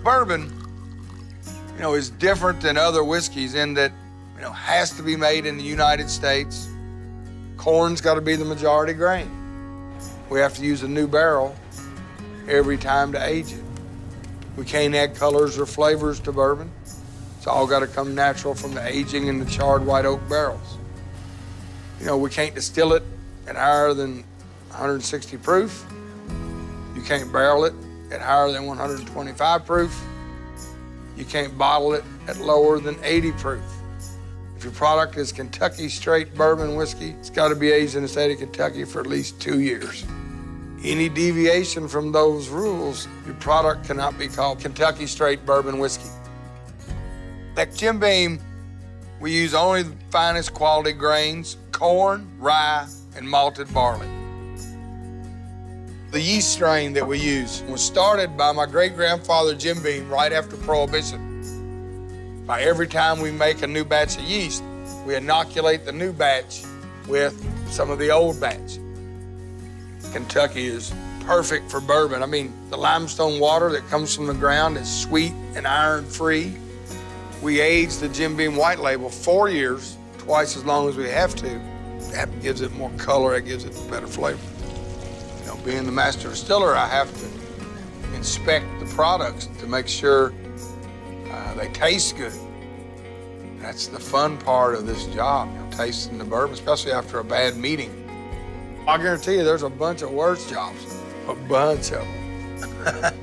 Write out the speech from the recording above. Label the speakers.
Speaker 1: Bourbon, is different than other whiskeys in that, has to be made in the United States. Corn's got to be the majority grain. We have to use a new barrel every time to age it. We can't add colors or flavors to bourbon. It's all got to come natural from the aging in the charred white oak barrels. We can't distill it at higher than 160 proof. You can't barrel it at higher than 125 proof. You can't bottle it at lower than 80 proof. If your product is Kentucky straight bourbon whiskey, it's got to be aged in the state of Kentucky for at least 2 years. Any deviation from those rules, your product cannot be called Kentucky straight bourbon whiskey. At Jim Beam, we use only the finest quality grains, corn, rye, and malted barley. The yeast strain that we use was started by my great-grandfather Jim Beam right after Prohibition. By every time we make a new batch of yeast, we inoculate the new batch with some of the old batch. Kentucky is perfect for bourbon. I mean, the limestone water that comes from the ground is sweet and iron-free. We age the Jim Beam White Label 4 years, twice as long as we have to. That gives it more color, that gives it better flavor. Being the master distiller, I have to inspect the products to make sure they taste good. That's the fun part of this job, tasting the bourbon, especially after a bad meeting. I guarantee you there's a bunch of worse jobs, a bunch of them.